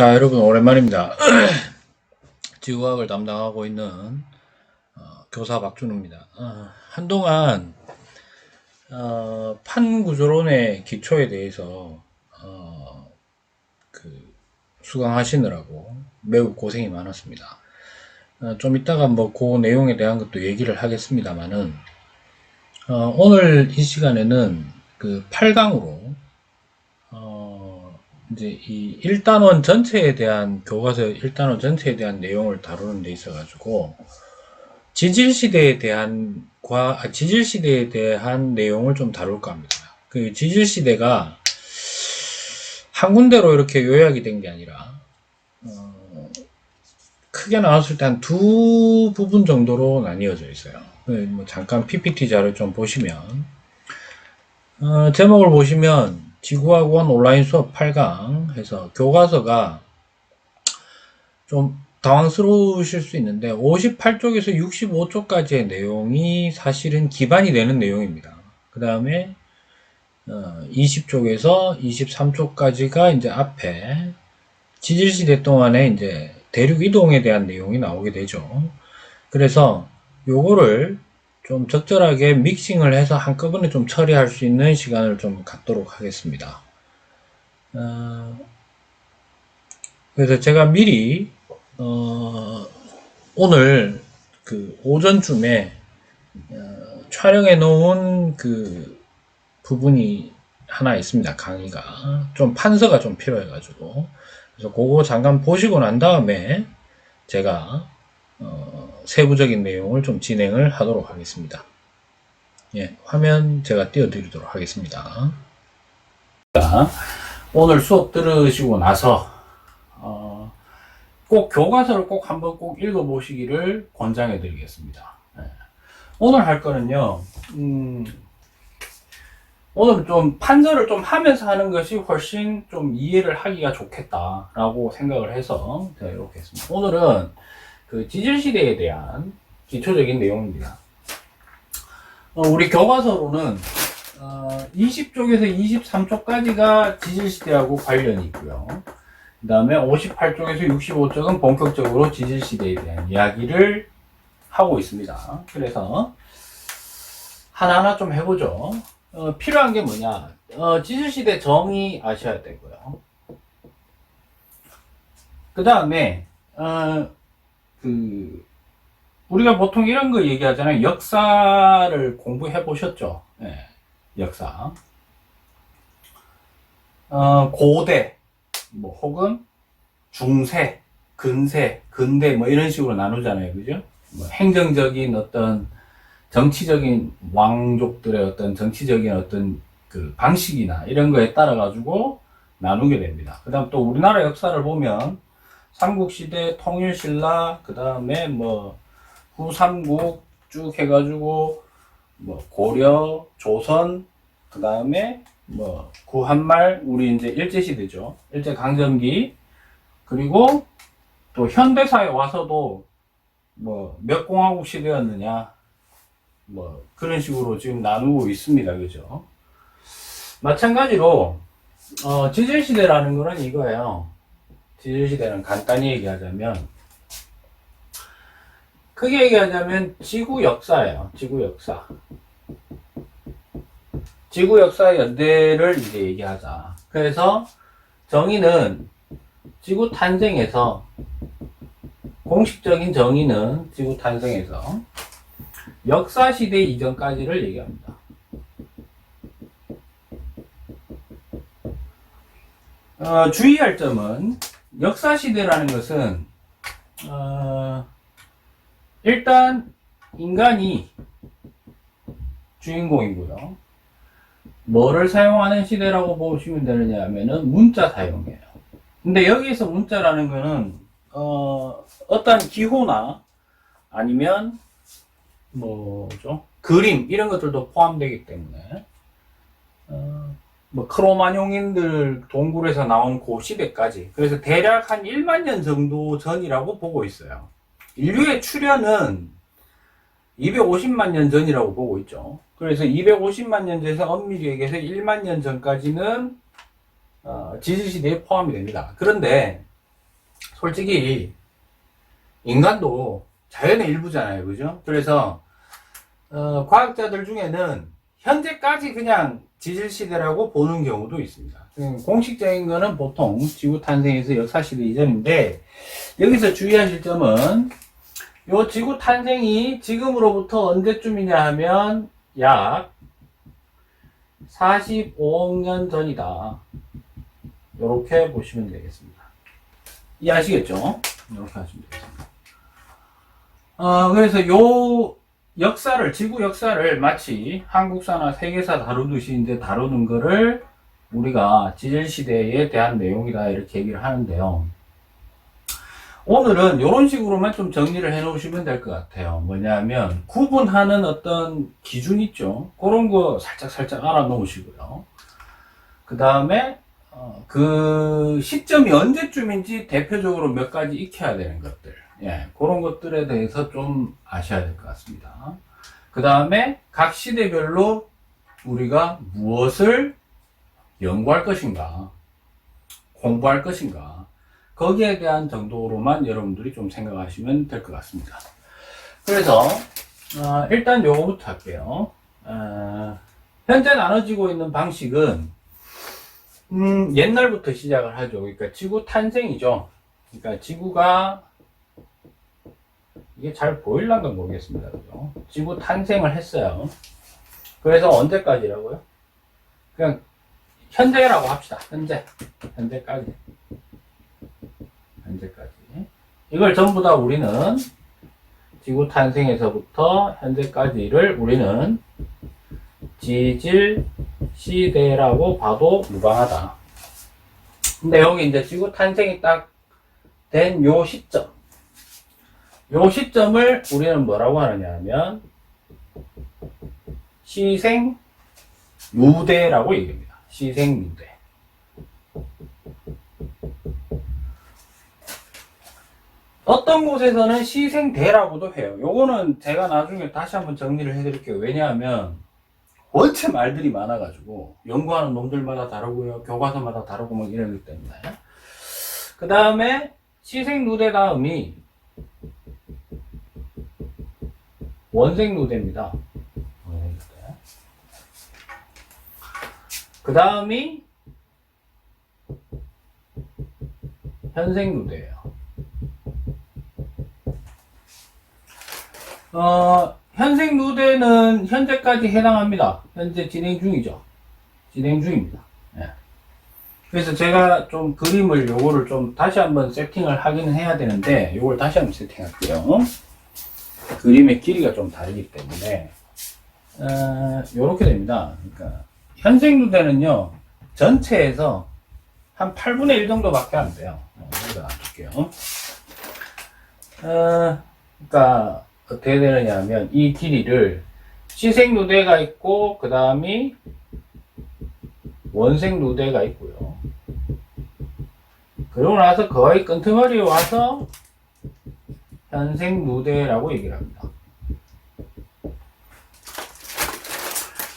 자, 여러분 오랜만입니다. 지구과학을 담당하고 있는 교사 박준우입니다. 한동안 판구조론의 기초에 대해서 수강하시느라고 매우 고생이 많았습니다. 좀 이따가 그 내용에 대한 것도 얘기를 하겠습니다만은 오늘 이 시간에는 그 8강으로 이제 이 1단원 전체에 대한 교과서 1단원 전체에 대한 내용을 다루는 데 있어 가지고 지질시대에 대한 내용을 좀 다룰까 합니다. 그 지질시대가 한 군데로 이렇게 요약이 된 게 아니라 크게 나왔을 때 한 두 부분 정도로 나뉘어져 있어요. 잠깐 PPT 자료 좀 보시면 제목을 보시면 지구학원 온라인 수업 8강 해서 교과서가 좀 당황스러우실 수 있는데 58쪽에서 65쪽까지의 내용이 사실은 기반이 되는 내용입니다. 그 다음에 20쪽에서 23쪽까지가 이제 앞에 지질시대 동안에 이제 대륙 이동에 대한 내용이 나오게 되죠. 그래서 요거를 좀 적절하게 믹싱을 해서 한꺼번에 좀 처리할 수 있는 시간을 좀 갖도록 하겠습니다. 그래서 제가 미리 오늘 그 오전쯤에 촬영해 놓은 그 부분이 하나 있습니다. 강의가 좀 판서가 좀 필요해 가지고 그래서 그거 잠깐 보시고 난 다음에 제가 세부적인 내용을 좀 진행을 하도록 하겠습니다. 예, 화면 제가 띄워드리도록 하겠습니다. 오늘 수업 들으시고 나서 꼭 교과서를 꼭 한번 꼭 읽어보시기를 권장해 드리겠습니다. 예. 오늘 할 거는요, 오늘 좀 판서를 좀 하면서 하는 것이 훨씬 좀 이해를 하기가 좋겠다라고 생각을 해서 제가 이렇게 했습니다. 오늘은 그 지질시대에 대한 기초적인 내용입니다. 우리 교과서로는 20쪽에서 23쪽까지가 지질시대하고 관련이 있고요. 그 다음에 58쪽에서 65쪽은 본격적으로 지질시대에 대한 이야기를 하고 있습니다. 그래서 하나하나 좀 해보죠. 필요한 게 뭐냐, 지질시대 정의 아셔야 되고요. 그 다음에 우리가 보통 이런 거 얘기하잖아요. 역사를 공부해 보셨죠? 네, 역사. 고대, 혹은 중세, 근세, 근대, 이런 식으로 나누잖아요. 그죠? 행정적인 어떤 정치적인 왕족들의 어떤 정치적인 어떤 그 방식이나 이런 거에 따라 가지고 나누게 됩니다. 그 다음 또 우리나라 역사를 보면 삼국시대, 통일신라, 그 다음에 후삼국 쭉 해가지고 고려, 조선, 그 다음에 구한말, 우리 이제 일제시대죠. 일제강점기. 그리고 또 현대사에 와서도 몇 공화국 시대였느냐, 그런 식으로 지금 나누고 있습니다. 그죠? 마찬가지로 지질시대라는 거는 이거예요. 지질시대는 간단히 얘기하자면, 크게 얘기하자면 지구 역사예요. 지구 역사. 지구 역사 연대를 이제 얘기하자. 그래서 정의는 지구 탄생에서, 공식적인 정의는 지구 탄생에서 역사시대 이전까지를 얘기합니다. 주의할 점은 역사시대라는 것은 일단 인간이 주인공이고요. 뭐를 사용하는 시대라고 보시면 되느냐 하면은 문자 사용이에요. 근데 여기에서 문자라는 거는 어떤 기호나 아니면 그림 이런 것들도 포함되기 때문에 크로마뇽인들 동굴에서 나온 그 시대까지, 그래서 대략 한 1만 년 정도 전이라고 보고 있어요. 인류의 출현은 250만 년 전이라고 보고 있죠. 그래서 250만 년 전에서 엄밀히 얘기해서 1만 년 전까지는 지질시대에 포함이 됩니다. 그런데 솔직히 인간도 자연의 일부잖아요. 그죠? 그래서 과학자들 중에는 현재까지 그냥 지질시대라고 보는 경우도 있습니다. 공식적인 거는 보통 지구 탄생에서 역사시대 이전인데, 여기서 주의하실 점은 요 지구 탄생이 지금으로부터 언제쯤이냐 하면 약 45억 년 전이다. 이렇게 보시면 되겠습니다. 이해하시겠죠? 이렇게 하시면 되겠습니다. 그래서 요 역사를, 지구 역사를 마치 한국사나 세계사 다루듯이 이제 다루는 거를 우리가 지질시대에 대한 내용이다, 이렇게 얘기를 하는데요. 오늘은 이런 식으로만 좀 정리를 해 놓으시면 될 것 같아요. 뭐냐면, 구분하는 어떤 기준 있죠? 그런 거 살짝 알아 놓으시고요. 그 다음에, 그 시점이 언제쯤인지 대표적으로 몇 가지 익혀야 되는 것들. 예, 그런 것들에 대해서 좀 아셔야 될 것 같습니다. 그 다음에 각 시대별로 우리가 무엇을 연구할 것인가, 공부할 것인가, 거기에 대한 정도로만 여러분들이 좀 생각하시면 될 것 같습니다. 그래서 일단 요거부터 할게요. 현재 나눠지고 있는 방식은 옛날부터 시작을 하죠. 그러니까 지구 탄생이죠. 그러니까 지구가, 이게 잘 보일란가 모르겠습니다. 그죠? 지구 탄생을 했어요. 그래서 언제까지라고요? 그냥 현재라고 합시다. 현재까지. 이걸 전부 다 우리는 지구 탄생에서부터 현재까지를 우리는 지질 시대라고 봐도 무방하다. 근데 여기 이제 지구 탄생이 딱 된 요 시점, 요 시점을 우리는 뭐라고 하느냐 하면 시생유대라고 얘기합니다. 시생유대. 어떤 곳에서는 시생대라고도 해요. 요거는 제가 나중에 다시 한번 정리를 해드릴게요. 왜냐하면 원체 말들이 많아가지고 연구하는 놈들마다 다르고요, 교과서마다 다르고 막 이러기 때문에. 그 다음에 시생누대 다음이 원생누대입니다. 그 다음이 현생누대예요. 현생누대는 현재까지 해당합니다. 현재 진행 중이죠. 진행 중입니다. 예. 그래서 제가 좀 그림을 요거를 좀 다시 한번 세팅을 하기는 해야 되는데, 요걸 다시 한번 세팅할게요. 그림의 길이가 좀 다르기 때문에 요렇게 됩니다. 그러니까 현생누대는요, 전체에서 한 8분의 1 정도밖에 안 돼요. 여기다 놔둘게요. 그러니까 어떻게 되느냐 하면, 이 길이를 시생누대가 있고, 그 다음이 원생누대가 있고요. 그러고 나서 거의 끈트머리에 와서 현생누대라고 얘기를 합니다.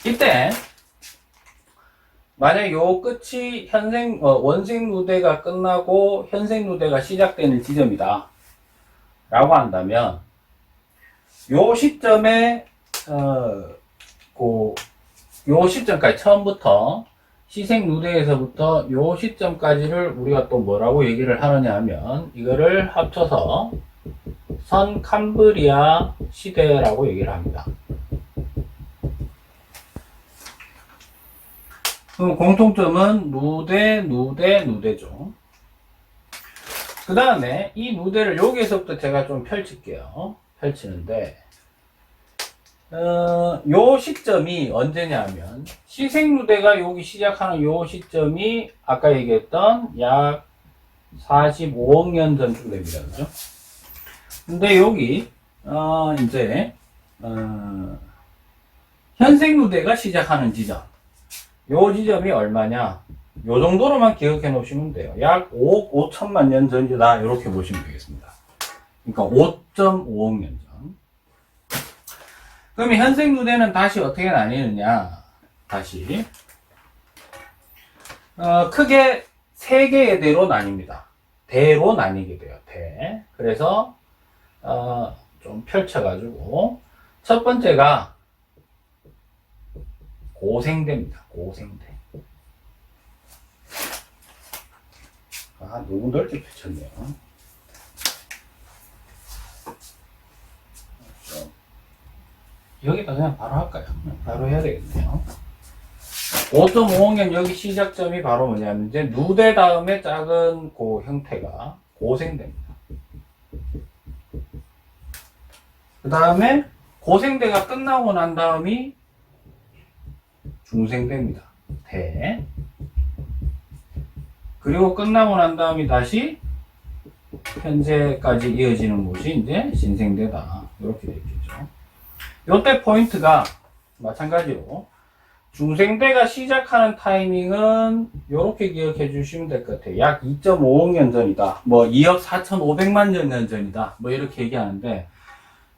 이때 만약 요 끝이 원생누대가 끝나고 현생누대가 시작되는 지점이다 라고 한다면, 요 시점에 요 시점까지, 처음부터 시생누대에서부터 요 시점까지를 우리가 또 뭐라고 얘기를 하느냐 하면, 이거를 합쳐서 선캄브리아 시대라고 얘기를 합니다. 그럼 공통점은 누대죠. 그 다음에 이 누대를 여기에서부터 제가 좀 펼칠게요. 펼치는데, 요 시점이 언제냐면, 시생누대가 여기 시작하는 요 시점이 아까 얘기했던 약 45억 년 전쯤 됩니다. 그죠? 근데 여기, 현생누대가 시작하는 지점. 요 지점이 얼마냐? 요 정도로만 기억해 놓으시면 돼요. 약 5억 5천만 년 전이다. 이렇게 보시면 되겠습니다. 그러니까 5.5억 년 전. 그러면 현생누대는 다시 어떻게 나뉘느냐? 다시. 크게 3개의 대로 나뉩니다. 대로 나뉘게 돼요. 대. 그래서 좀 펼쳐가지고 첫 번째가 고생대입니다. 고생대. 너무 넓게 펼쳤네요. 여기다 그냥 바로 할까요? 바로 해야 되겠네요. 5.5학년 여기 시작점이 바로 뭐냐면 이제 누대 다음에 작은 고 형태가 고생대입니다. 그 다음에 고생대가 끝나고 난 다음이 중생대입니다. 대. 그리고 끝나고 난 다음이 다시 현재까지 이어지는 곳이 이제 신생대다. 이렇게 되어 있겠죠. 요때 포인트가 마찬가지로 중생대가 시작하는 타이밍은 이렇게 기억해 주시면 될 것 같아요. 약 2.5억 년 전이다. 뭐 2억 4,500만 년 전이다. 뭐 이렇게 얘기하는데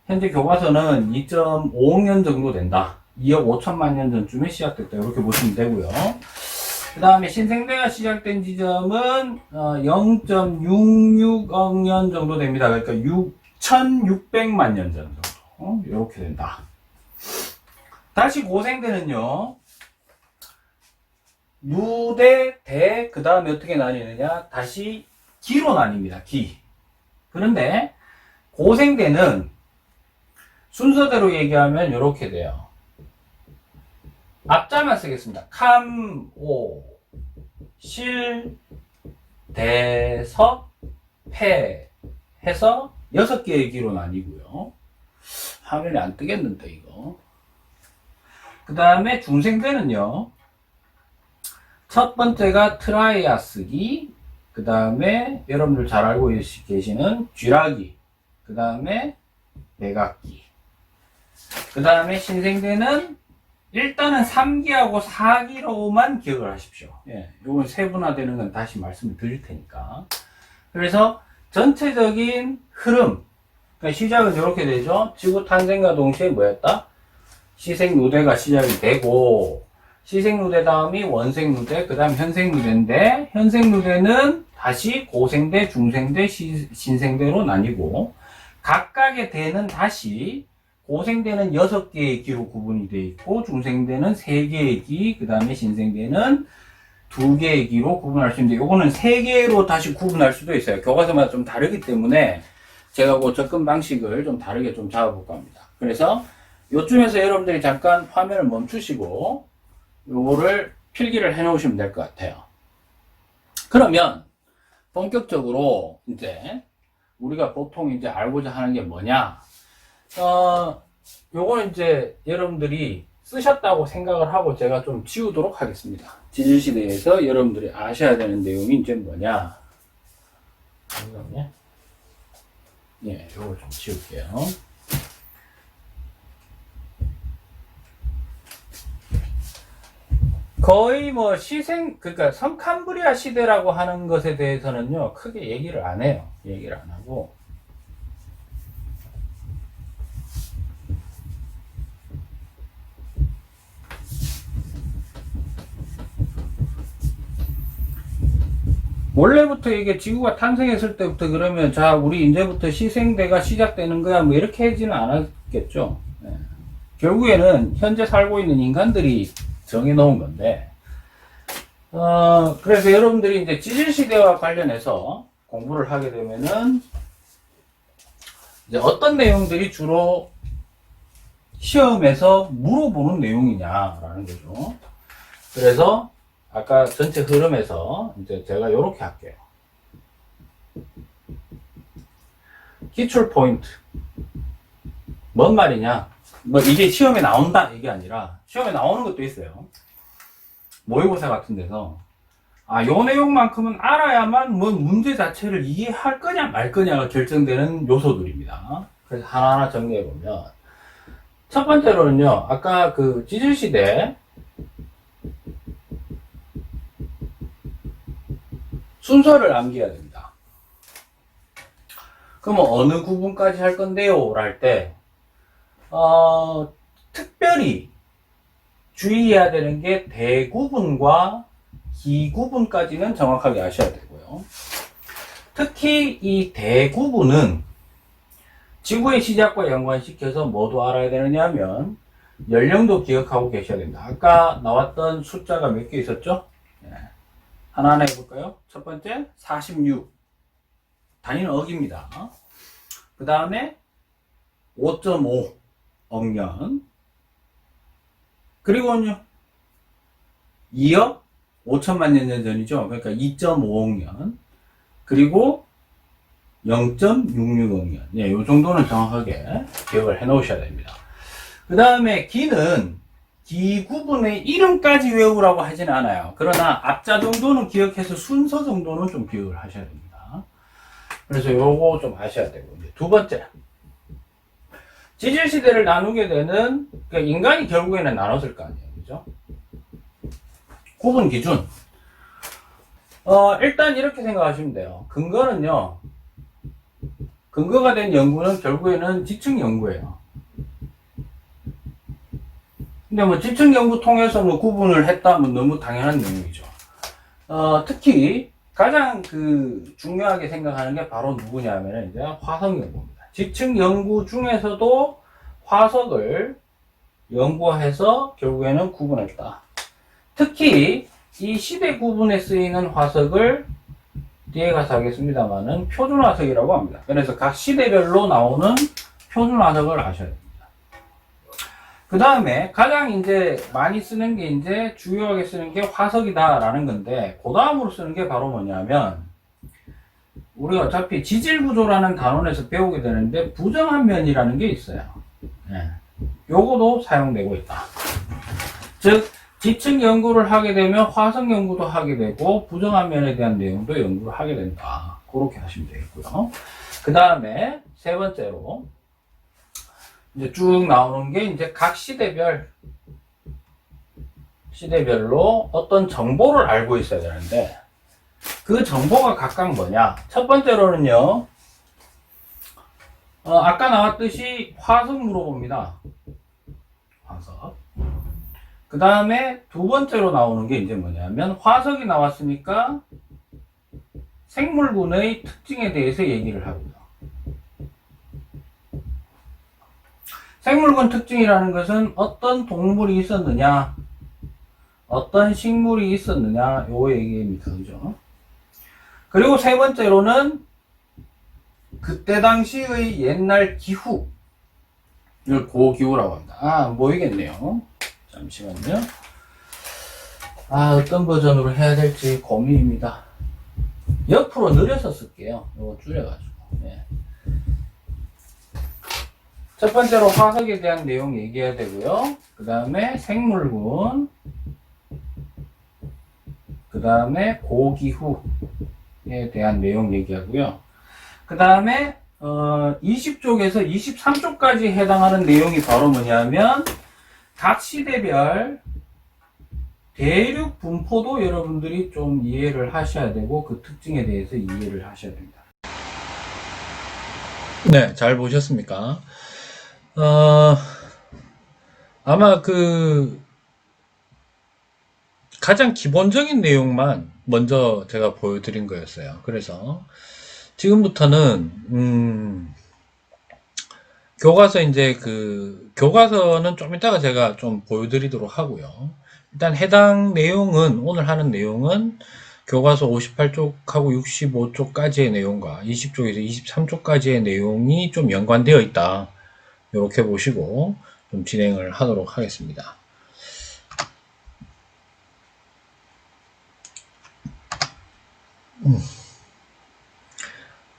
현재 교과서는 2.5억 년 정도 된다. 2억 5천만 년 전쯤에 시작됐다. 이렇게 보시면 되고요. 그 다음에 신생대가 시작된 지점은 0.66억 년 정도 됩니다. 그러니까 6,600만 년 정도. 이렇게 된다. 다시 고생대는요. 누대, 대, 그 다음에 어떻게 나뉘느냐? 다시 기로 나뉩니다. 기. 그런데 고생대는 순서대로 얘기하면 이렇게 돼요. 앞자만 쓰겠습니다. 캄, 오, 실, 대, 서, 패 해서 6개의 기로 나뉘고요. 화면이 안 뜨겠는데 이거. 그 다음에 중생대는요. 첫 번째가 트라이아스기, 그 다음에 여러분들 잘 알고 계시는 쥐라기, 그 다음에 백악기, 그 다음에 신생대는 일단은 3기하고 4기로만 기억을 하십시오. 예, 요건 세분화되는 건 다시 말씀을 드릴 테니까. 그래서 전체적인 흐름, 그러니까 시작은 이렇게 되죠. 지구 탄생과 동시에 뭐였다? 시생누대가 시작이 되고, 시생누대 다음이 원생누대, 그 다음 현생누대인데, 현생누대는 다시 고생대, 중생대, 신생대로 나뉘고, 각각의 대는 다시 고생대는 6개의 기로 구분이 되어 있고, 중생대는 3개의 기, 그 다음에 신생대는 2개의 기로 구분할 수 있는데, 요거는 3개로 다시 구분할 수도 있어요. 교과서마다 좀 다르기 때문에, 제가 그 접근 방식을 좀 다르게 좀 잡아볼까 합니다. 그래서, 요쯤에서 여러분들이 잠깐 화면을 멈추시고, 요거를 필기를 해 놓으시면 될 것 같아요. 그러면, 본격적으로, 이제, 우리가 보통 이제 알고자 하는 게 뭐냐, 요거는 이제 여러분들이 쓰셨다고 생각을 하고 제가 좀 지우도록 하겠습니다. 지질시대에서 여러분들이 아셔야 되는 내용이 이제 뭐냐. 잠깐만요. 예, 요걸 좀 지울게요. 거의 뭐 그러니까 성캄브리아 시대라고 하는 것에 대해서는요, 크게 얘기를 안 해요. 얘기를 안 하고. 원래부터 이게 지구가 탄생했을 때부터 그러면 자 우리 이제부터 시생대가 시작되는 거야 뭐 이렇게 하지는 않았겠죠. 네. 결국에는 현재 살고 있는 인간들이 정해놓은 건데 그래서 여러분들이 이제 지질시대와 관련해서 공부를 하게 되면은 이제 어떤 내용들이 주로 시험에서 물어보는 내용이냐라는 거죠. 그래서 아까 전체 흐름에서 이제 제가 이렇게 할게요. 기출 포인트. 뭔 말이냐? 뭐 이게 시험에 나온다 이게 아니라 시험에 나오는 것도 있어요. 모의고사 같은 데서 요 내용만큼은 알아야만 뭐 문제 자체를 이해할 거냐 말 거냐가 결정되는 요소들입니다. 그래서 하나하나 정리해 보면 첫 번째로는요. 아까 그 지질시대 순서를 암기해야 됩니다. 그러면 어느 구분까지 할 건데요? 할 때, 특별히 주의해야 되는 게 대구분과 기구분까지는 정확하게 아셔야 되고요. 특히 이 대구분은 지구의 시작과 연관시켜서 뭐도 알아야 되느냐 하면 연령도 기억하고 계셔야 됩니다. 아까 나왔던 숫자가 몇 개 있었죠? 네. 하나하나 해볼까요? 첫 번째 46 단위는 억입니다. 그 다음에 5.5 억년, 그리고는요 2억 5천만 년 전이죠. 그러니까 2.5억년, 그리고 0.66억년. 예, 요 정도는 정확하게 기억을 해 놓으셔야 됩니다. 그 다음에 기는 기 구분의 이름까지 외우라고 하진 않아요. 그러나 앞자 정도는 기억해서 순서 정도는 좀 기억을 하셔야 됩니다. 그래서 요거 좀 아셔야 되고, 이제 두 번째, 지질시대를 나누게 되는, 그러니까 인간이 결국에는 나눴을 거 아니에요. 그죠? 구분 기준. 일단 이렇게 생각하시면 돼요. 근거는요, 근거가 된 연구는 결국에는 지층 연구예요. 근데 뭐 지층 연구 통해서 뭐 구분을 했다면 너무 당연한 내용이죠. 특히 가장 중요하게 생각하는 게 바로 누구냐면 이제 화석 연구입니다. 지층 연구 중에서도 화석을 연구해서 결국에는 구분했다. 특히 이 시대 구분에 쓰이는 화석을 뒤에 가서 하겠습니다만은 표준화석이라고 합니다. 그래서 각 시대별로 나오는 표준화석을 아셔야 됩니다. 그 다음에 가장 이제 많이 쓰는 게 이제 주요하게 쓰는 게 화석이다라는 건데, 그 다음으로 쓰는 게 바로 뭐냐면, 우리가 어차피 지질구조라는 단원에서 배우게 되는데 부정한 면이라는 게 있어요. 네. 요거도 사용되고 있다. 즉 지층 연구를 하게 되면 화석 연구도 하게 되고 부정한 면에 대한 내용도 연구를 하게 된다. 그렇게 하시면 되겠고요. 그 다음에 세 번째로 이제 쭉 나오는 게 이제 각 시대별로 어떤 정보를 알고 있어야 되는데, 그 정보가 각각 뭐냐? 첫 번째로는요, 아까 나왔듯이 화석 물어봅니다. 화석. 그 다음에 두 번째로 나오는 게 이제 뭐냐면, 화석이 나왔으니까 생물군의 특징에 대해서 얘기를 합니다. 생물군 특징이라는 것은 어떤 동물이 있었느냐, 어떤 식물이 있었느냐, 요 얘기입니다. 그죠? 그리고 세 번째로는 그때 당시의 옛날 기후를 고기후라고 합니다. 안 보이겠네요. 잠시만요. 어떤 버전으로 해야 될지 고민입니다. 옆으로 늘려서 쓸게요. 이거 줄여가지고. 네. 첫 번째로 화석에 대한 내용 얘기해야 되고요. 그 다음에 생물군, 그 다음에 고기후에 대한 내용 얘기하고요. 그 다음에 20쪽에서 23쪽까지 해당하는 내용이 바로 뭐냐면, 각 시대별 대륙 분포도 여러분들이 좀 이해를 하셔야 되고, 그 특징에 대해서 이해를 하셔야 됩니다. 네, 잘 보셨습니까? 아마 가장 기본적인 내용만 먼저 제가 보여드린 거였어요. 그래서 지금부터는 교과서 이제 교과서는 좀 이따가 제가 좀 보여드리도록 하고요. 일단 해당 내용은, 오늘 하는 내용은 교과서 58쪽하고 65쪽까지의 내용과 20쪽에서 23쪽까지의 내용이 좀 연관되어 있다. 이렇게 보시고 좀 진행을 하도록 하겠습니다.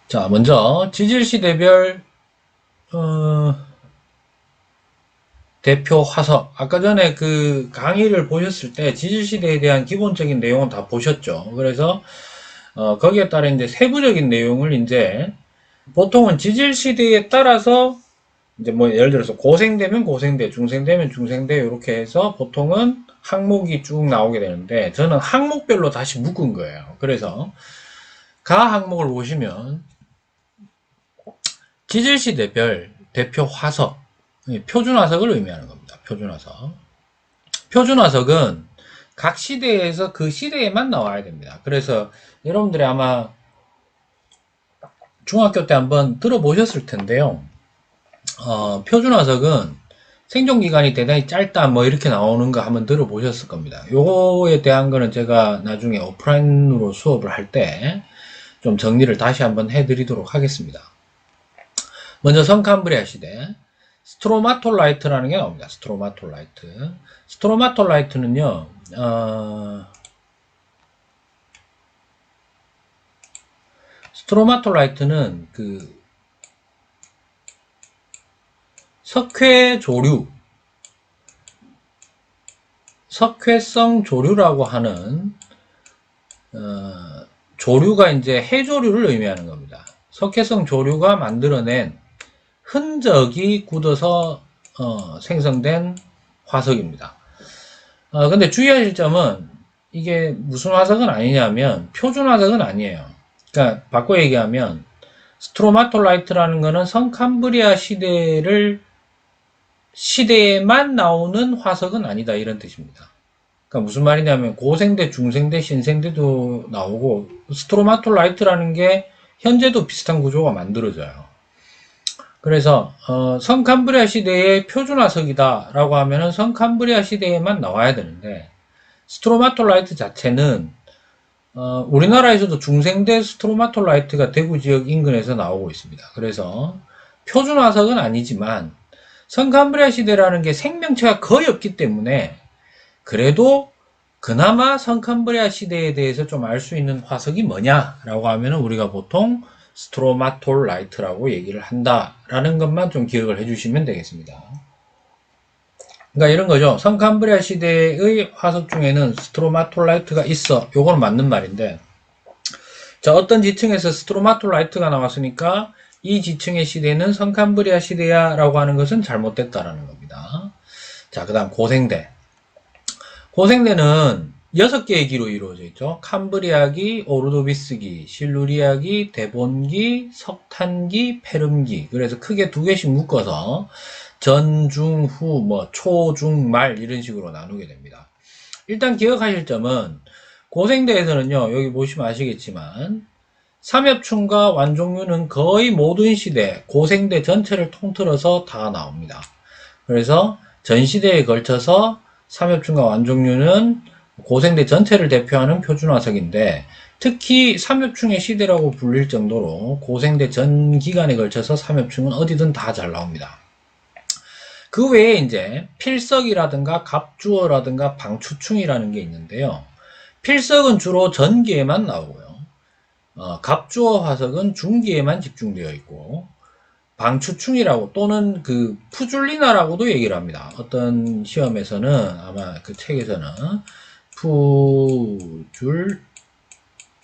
자, 먼저 지질시대별 대표 화석. 아까 전에 강의를 보셨을 때 지질시대에 대한 기본적인 내용은 다 보셨죠. 그래서 거기에 따라 이제 세부적인 내용을 이제 보통은 지질시대에 따라서 이제 뭐 예를 들어서 고생되면 고생대, 중생되면 중생대 이렇게 해서 보통은 항목이 쭉 나오게 되는데, 저는 항목별로 다시 묶은 거예요. 그래서 각 항목을 보시면 지질시대별 대표 화석, 표준화석을 의미하는 겁니다. 표준화석. 표준화석은 각 시대에서 그 시대에만 나와야 됩니다. 그래서 여러분들이 아마 중학교 때 한번 들어보셨을 텐데요. 표준화석은 생존기간이 대단히 짧다 뭐 이렇게 나오는 거 한번 들어보셨을 겁니다. 요거에 대한 거는 제가 나중에 오프라인으로 수업을 할 때 좀 정리를 다시 한번 해드리도록 하겠습니다. 먼저 성캄브리아 시대 스트로마톨라이트라는 게 나옵니다. 스트로마톨라이트는요 스트로마톨라이트는 그 석회성 조류라고 하는 조류가 이제 해조류를 의미하는 겁니다. 석회성 조류가 만들어낸 흔적이 굳어서 생성된 화석입니다. 근데 주의하실 점은 이게 무슨 화석은 아니냐면 표준 화석은 아니에요. 그러니까 바꿔 얘기하면 스트로마톨라이트라는 거는 성캄브리아 시대에만 나오는 화석은 아니다 이런 뜻입니다. 그러니까 무슨 말이냐면 고생대, 중생대, 신생대도 나오고 스트로마톨라이트라는 게 현재도 비슷한 구조가 만들어져요. 그래서 성캄브리아 시대의 표준화석이다 라고 하면은 성캄브리아 시대에만 나와야 되는데 스트로마톨라이트 자체는 우리나라에서도 중생대 스트로마톨라이트가 대구 지역 인근에서 나오고 있습니다. 그래서 표준화석은 아니지만 성캄브리아 시대라는 게 생명체가 거의 없기 때문에 그래도 그나마 성캄브리아 시대에 대해서 좀 알 수 있는 화석이 뭐냐라고 하면은 우리가 보통 스트로마톨라이트라고 얘기를 한다라는 것만 좀 기억을 해주시면 되겠습니다. 그러니까 이런 거죠. 성캄브리아 시대의 화석 중에는 스트로마톨라이트가 있어. 요거는 맞는 말인데, 자, 어떤 지층에서 스트로마톨라이트가 나왔으니까 이 지층의 시대는 성캄브리아 시대야 라고 하는 것은 잘못됐다라는 겁니다. 자, 그 다음 고생대. 고생대는 6개의 기로 이루어져 있죠. 캄브리아기, 오르도비스기, 실루리아기, 데본기, 석탄기, 페름기. 그래서 크게 2개씩 묶어서 전, 중, 후, 초, 중, 말 이런 식으로 나누게 됩니다. 일단 기억하실 점은 고생대에서는요. 여기 보시면 아시겠지만 삼엽충과 완종류는 거의 모든 시대, 고생대 전체를 통틀어서 다 나옵니다. 그래서 전 시대에 걸쳐서 삼엽충과 완종류는 고생대 전체를 대표하는 표준화석인데 특히 삼엽충의 시대라고 불릴 정도로 고생대 전 기간에 걸쳐서 삼엽충은 어디든 다 잘 나옵니다. 그 외에 이제 필석이라든가 갑주어라든가 방추충이라는 게 있는데요. 필석은 주로 전기에만 나오고요. 갑주어 화석은 중기에만 집중되어 있고 방추충이라고 또는 그 푸줄리나라고도 얘기를 합니다. 어떤 시험에서는 아마 그 책에서는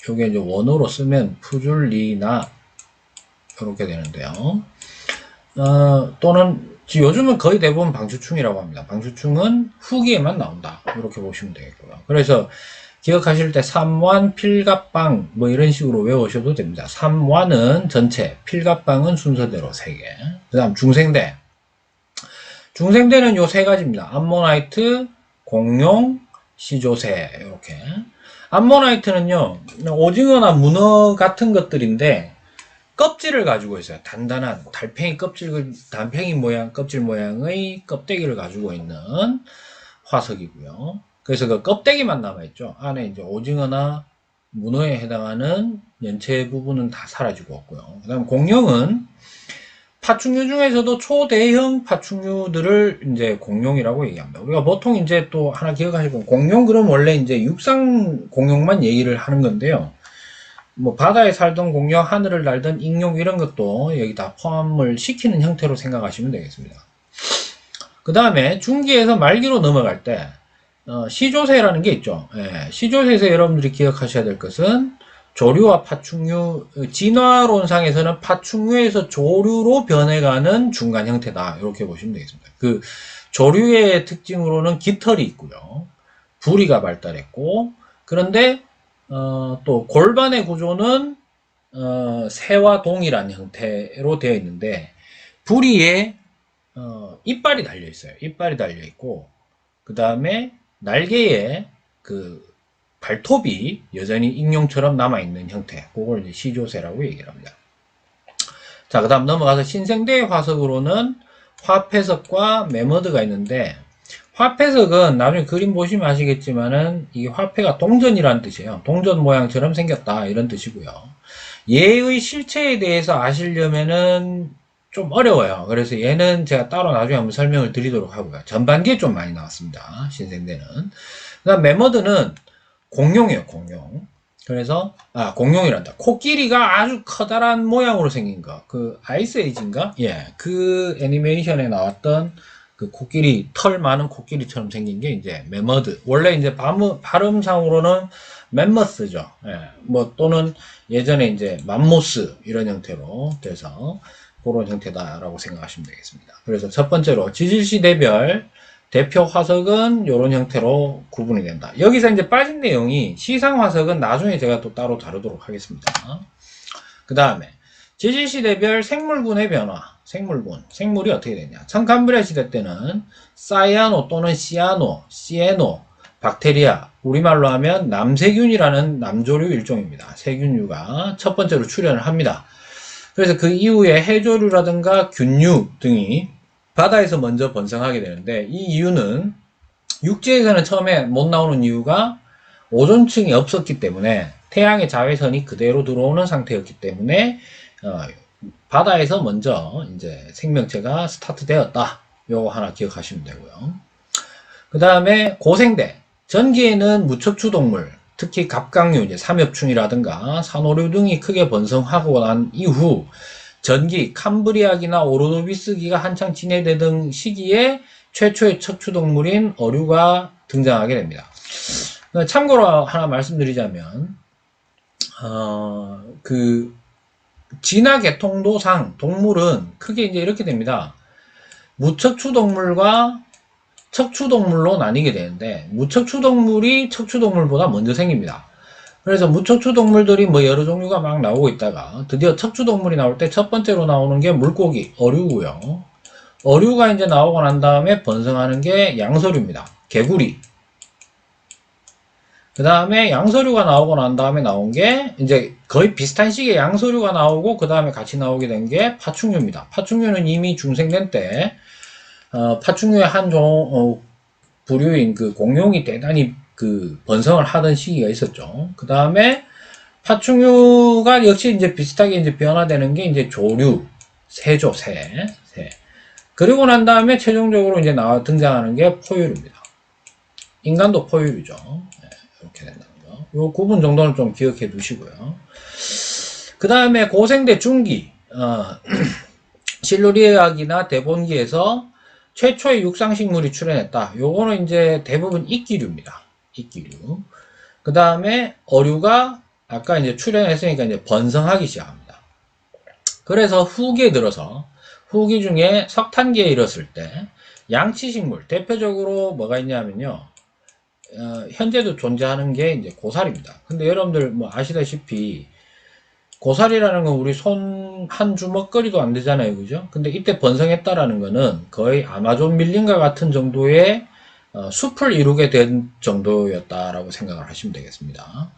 요게 이제 원어로 쓰면 푸줄리나 이렇게 되는데요. 또는 요즘은 거의 대부분 방추충이라고 합니다. 방추충은 후기에만 나온다. 이렇게 보시면 되겠고요. 그래서 기억하실 때 삼완, 필갑방 뭐 이런 식으로 외우셔도 됩니다. 삼완은 전체, 필갑방은 순서대로 3개. 그 다음 중생대. 중생대는 요 3가지입니다. 암모나이트, 공룡, 시조새 이렇게. 암모나이트는요. 오징어나 문어 같은 것들인데 껍질을 가지고 있어요. 단단한 달팽이 모양, 껍질 모양의 껍데기를 가지고 있는 화석이고요. 그래서 그 껍데기만 남아있죠. 안에 이제 오징어나 문어에 해당하는 연체 부분은 다 사라지고 없고요. 그 다음 공룡은 파충류 중에서도 초대형 파충류들을 이제 공룡이라고 얘기합니다. 우리가 보통 이제 또 하나 기억하실 건 공룡 그럼 원래 이제 육상 공룡만 얘기를 하는 건데요. 뭐 바다에 살던 공룡, 하늘을 날던 익룡 이런 것도 여기 다 포함을 시키는 형태로 생각하시면 되겠습니다. 그 다음에 중기에서 말기로 넘어갈 때 시조새라는 게 있죠. 시조새에서 여러분들이 기억하셔야 될 것은 조류와 파충류, 진화론상에서는 파충류에서 조류로 변해가는 중간 형태다. 이렇게 보시면 되겠습니다. 그 조류의 특징으로는 깃털이 있고요. 부리가 발달했고, 그런데 또 골반의 구조는 새와 동일한 형태로 되어 있는데 부리에 이빨이 달려 있어요. 이빨이 달려 있고 그 다음에 날개에 그 발톱이 여전히 익룡처럼 남아있는 형태. 그걸 이제 시조새라고 얘기를 합니다. 자, 그 다음 넘어가서 신생대의 화석으로는 화폐석과 메머드가 있는데, 화폐석은 나중에 그림 보시면 아시겠지만은 이 화폐가 동전이라는 뜻이에요. 동전 모양처럼 생겼다 이런 뜻이고요. 얘의 실체에 대해서 아시려면은 좀 어려워요. 그래서 얘는 제가 따로 나중에 한번 설명을 드리도록 하고요. 전반기에 좀 많이 나왔습니다. 신생대는. 그 다음 메머드는 공룡이에요. 공룡. 그래서 공룡이란다. 코끼리가 아주 커다란 모양으로 생긴 거. 그 아이스 에이지인가? 예. 그 애니메이션에 나왔던 그 코끼리, 털 많은 코끼리처럼 생긴 게 이제 메머드. 원래 이제 발음상으로는 멤머스죠. 예. 뭐 또는 예전에 이제 맘모스 이런 형태로 돼서 그런 형태다라고 생각하시면 되겠습니다. 그래서 첫 번째로 지질시대별 대표 화석은 이런 형태로 구분이 된다. 여기서 이제 빠진 내용이 시상 화석은 나중에 제가 또 따로 다루도록 하겠습니다. 그 다음에 지질시대별 생물군의 변화. 생물이 어떻게 되냐. 청캄브리아 시대 때는 사이아노 또는 시에노, 박테리아, 우리말로 하면 남세균이라는 남조류 일종입니다. 세균류가 첫 번째로 출현을 합니다. 그래서 그 이후에 해조류라든가 균류 등이 바다에서 먼저 번성하게 되는데, 이 이유는 육지에서는 처음에 못 나오는 이유가 오존층이 없었기 때문에, 태양의 자외선이 그대로 들어오는 상태였기 때문에 바다에서 먼저 이제 생명체가 스타트 되었다. 요거 하나 기억하시면 되고요. 그 다음에 고생대. 전기에는 무척추 동물, 특히 갑각류, 이제 삼엽충이라든가 산호류 등이 크게 번성하고 난 이후 전기, 캄브리아기나 오르도비스기가 한창 진해되던 시기에 최초의 척추동물인 어류가 등장하게 됩니다. 참고로 하나 말씀드리자면, 진화 개통도상 동물은 크게 이제 이렇게 됩니다. 무척추동물과 척추동물로 나뉘게 되는데, 무척추동물이 척추동물보다 먼저 생깁니다. 그래서 무척추동물들이 뭐 여러 종류가 막 나오고 있다가 드디어 척추동물이 나올 때 첫 번째로 나오는 게 물고기, 어류고요. 어류가 이제 나오고 난 다음에 번성하는 게 양서류입니다. 개구리. 그 다음에 양서류가 나오고 난 다음에 나온 게 이제 거의 비슷한 시기에 양서류가 나오고 그 다음에 같이 나오게 된 게 파충류입니다. 파충류는 이미 중생된 때 파충류의 한 부류인 그 공룡이 대단히 번성을 하던 시기가 있었죠. 그 다음에 파충류가 역시 이제 비슷하게 이제 변화되는 게 이제 조류, 새. 그리고 난 다음에 최종적으로 이제 등장하는 게 포유류입니다. 인간도 포유류죠. 네, 이렇게 된다는 거. 요 구분 정도는 좀 기억해 두시고요. 그 다음에 고생대 중기, 실루리아기나 대본기에서 최초의 육상식물이 출현했다. 요거는 이제 대부분 이끼류입니다. 이끼류. 그 다음에 어류가 아까 이제 출현했으니까 이제 번성하기 시작합니다. 그래서 후기에 들어서 후기 중에 석탄기에 이르렀을 때 양치식물 대표적으로 뭐가 있냐면요. 현재도 존재하는 게 이제 고사리입니다. 근데 여러분들 뭐 아시다시피 고사리라는 건 우리 손 한 주먹거리도 안 되잖아요. 그죠? 근데 이때 번성했다라는 거는 거의 아마존 밀림과 같은 정도의 숲을 이루게 된 정도였다라고 생각을 하시면 되겠습니다.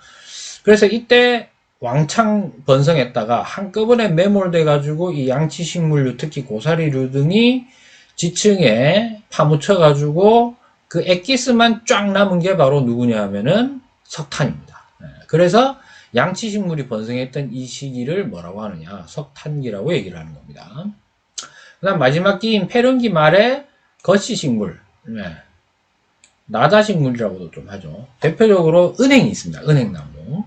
그래서 이때 왕창 번성했다가 한꺼번에 매몰돼 가지고 이 양치식물류, 특히 고사리류 등이 지층에 파묻혀 가지고 그 엑기스만 쫙 남은 게 바로 누구냐 하면은 석탄입니다. 그래서 양치식물이 번성했던 이 시기를 뭐라고 하느냐, 석탄기라고 얘기를 하는 겁니다. 그 다음 마지막 기인 폐륜기 말에 거시식물, 나자식물이라고도 좀 하죠. 대표적으로 은행이 있습니다. 은행나무.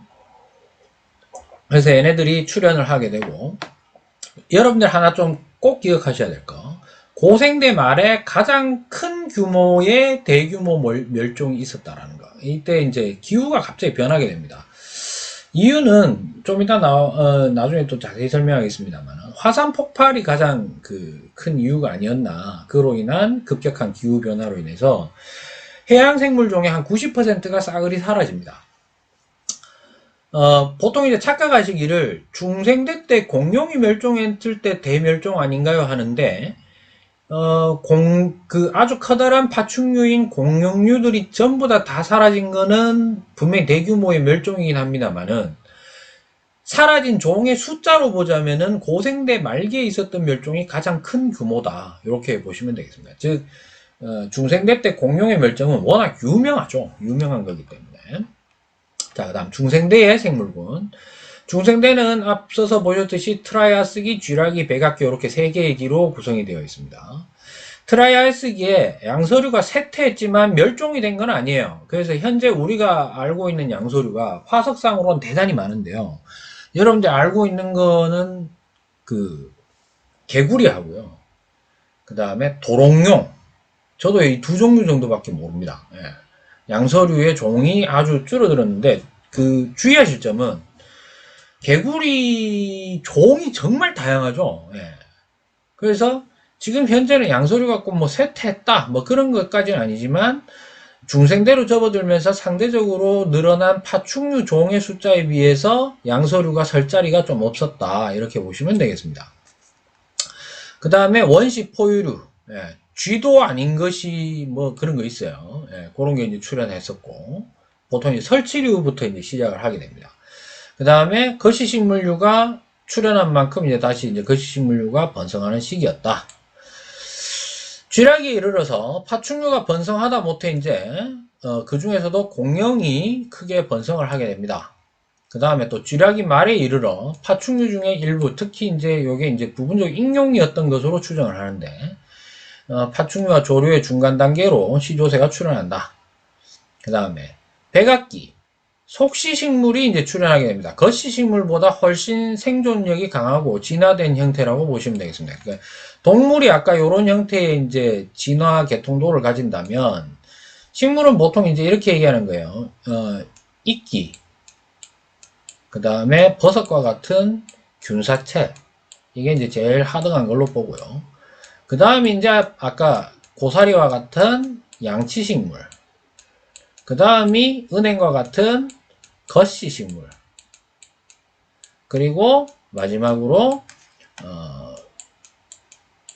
그래서 얘네들이 출현을 하게 되고, 여러분들 하나 좀 꼭 기억하셔야 될 거, 고생대 말에 가장 큰 규모의 대규모 멸종이 있었다라는 거. 이때 이제 기후가 갑자기 변하게 됩니다. 이유는 좀 이따 나중에 또 자세히 설명하겠습니다만, 화산 폭발이 가장 큰 이유가 아니었나. 그로 인한 급격한 기후 변화로 인해서 해양 생물종의 한 90%가 싸그리 사라집니다. 보통 이제 착각하시기를 중생대 때 공룡이 멸종했을 때 대멸종 아닌가요 하는데, 아주 커다란 파충류인 공룡류들이 전부 다 사라진 거는 분명히 대규모의 멸종이긴 합니다만은, 사라진 종의 숫자로 보자면은 고생대 말기에 있었던 멸종이 가장 큰 규모다. 이렇게 보시면 되겠습니다. 즉 중생대 때 공룡의 멸종은 워낙 유명하죠. 유명한 거기 때문에. 자, 그다음 중생대의 생물군. 중생대는 앞서서 보셨듯이 트라이아스기, 쥐라기, 백악기 이렇게 세 개의 기로 구성이 되어 있습니다. 트라이아스기에 양서류가 쇠퇴했지만 멸종이 된 건 아니에요. 그래서 현재 우리가 알고 있는 양서류가 화석상으로는 대단히 많은데요. 여러분들 알고 있는 거는 그 개구리하고요. 그 다음에 도롱뇽. 저도 이 두 종류 정도밖에 모릅니다. 예. 양서류의 종이 아주 줄어들었는데 그 주의하실 점은 개구리 종이 정말 다양하죠. 예. 그래서 지금 현재는 양서류가 꼭 뭐 쇠퇴했다 뭐 그런 것까지는 아니지만 중생대로 접어들면서 상대적으로 늘어난 파충류 종의 숫자에 비해서 양서류가 설 자리가 좀 없었다 이렇게 보시면 되겠습니다. 그 다음에 원시 포유류, 예, 쥐도 아닌 것이 뭐 그런 거 있어요. 예, 그런 게 이제 출현했었고 보통 이제 설치류부터 이제 시작을 하게 됩니다. 그 다음에 거시식물류가 출현한 만큼 이제 다시 이제 거시식물류가 번성하는 시기였다. 쥐락에 이르러서 파충류가 번성하다 못해 이제 그 중에서도 공룡이 크게 번성을 하게 됩니다. 그 다음에 또 쥐락이 말에 이르러 파충류 중에 일부, 특히 이제 요게 이제 부분적으로 익룡이었던 것으로 추정을 하는데 파충류와 조류의 중간 단계로 시조새가 출현한다. 그 다음에 백악기, 속시식물이 이제 출현하게 됩니다. 겉시식물보다 훨씬 생존력이 강하고 진화된 형태라고 보시면 되겠습니다. 그러니까 동물이 아까 이런 형태의 이제 진화 계통도를 가진다면 식물은 보통 이제 이렇게 얘기하는 거예요. 이끼, 그 다음에 버섯과 같은 균사체, 이게 이제 제일 하등한 걸로 보고요. 그 다음에 이제 아까 고사리와 같은 양치식물, 그 다음이 은행과 같은 겉시식물, 그리고 마지막으로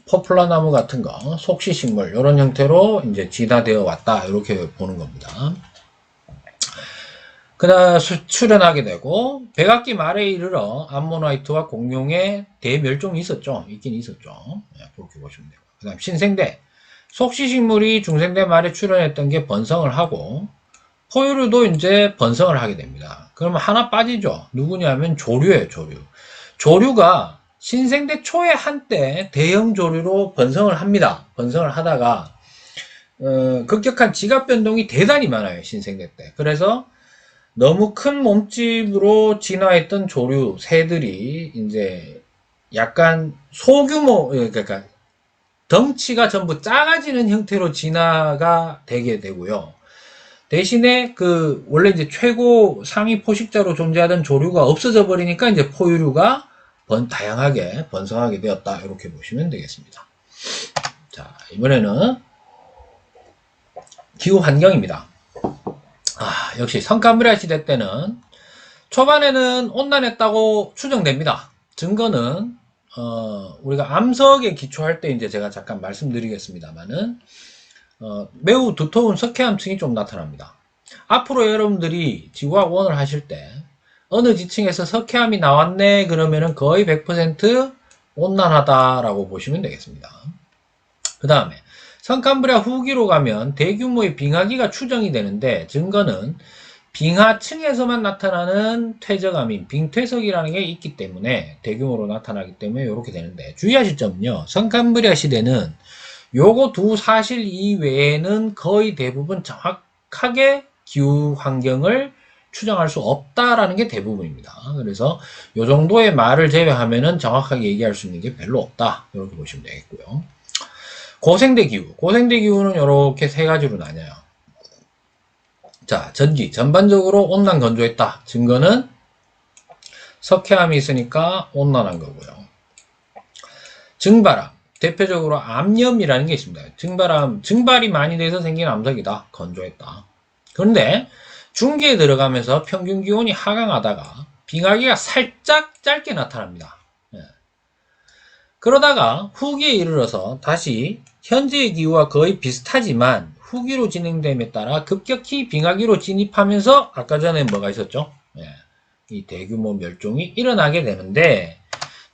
포플라나무 같은 거, 속시식물 이런 형태로 이제 진화되어 왔다 이렇게 보는 겁니다. 그다음 출현하게 되고 백악기 말에 이르러 암모나이트와 공룡의 대멸종이 있었죠. 있긴 있었죠. 그렇게 보시면 되고. 그다음 신생대, 속시식물이 중생대 말에 출현했던 게 번성을 하고 포유류도 이제 번성을 하게 됩니다. 그러면 하나 빠지죠. 누구냐면 조류예요, 조류. 조류가 신생대 초에 한때 대형 조류로 번성을 합니다. 번성을 하다가 급격한 지각 변동이 대단히 많아요, 신생대 때. 그래서 너무 큰 몸집으로 진화했던 조류 새들이 이제 약간 소규모, 그러니까 덩치가 전부 작아지는 형태로 진화가 되게 되고요. 대신에 그 원래 이제 최고 상위 포식자로 존재하던 조류가 없어져 버리니까 이제 포유류가 다양하게 번성하게 되었다 이렇게 보시면 되겠습니다. 자, 이번에는 기후 환경입니다. 역시 성캄브리아 시대 때는 초반에는 온난했다고 추정됩니다. 증거는 우리가 암석에 기초할 때 이제 제가 잠깐 말씀드리겠습니다만은 매우 두터운 석회암층이 좀 나타납니다. 앞으로 여러분들이 지구과학 1을 하실 때 어느 지층에서 석회암이 나왔네 그러면은 거의 100% 온난하다라고 보시면 되겠습니다. 그 다음에 성캄브리아 후기로 가면 대규모의 빙하기가 추정이 되는데 증거는 빙하층에서만 나타나는 퇴적암인 빙퇴석이라는 게 있기 때문에 대규모로 나타나기 때문에 이렇게 되는데 주의하실 점은요. 성캄브리아 시대는 요거 두 사실 이외에는 거의 대부분 정확하게 기후 환경을 추정할 수 없다라는 게 대부분입니다. 그래서 요 정도의 말을 제외하면은 정확하게 얘기할 수 있는 게 별로 없다. 이렇게 보시면 되겠고요. 고생대 기후. 고생대 기후는 이렇게 세 가지로 나뉘어요. 자, 전기. 전반적으로 온난 건조했다. 증거는 석회암이 있으니까 온난한 거고요. 증바람. 대표적으로 암염이라는 게 있습니다. 증발이 많이 돼서 생긴 암석이다. 건조했다. 그런데 중기에 들어가면서 평균 기온이 하강하다가 빙하기가 살짝 짧게 나타납니다. 그러다가 후기에 이르러서 다시 현재의 기후와 거의 비슷하지만 후기로 진행됨에 따라 급격히 빙하기로 진입하면서 아까 전에 뭐가 있었죠? 이 대규모 멸종이 일어나게 되는데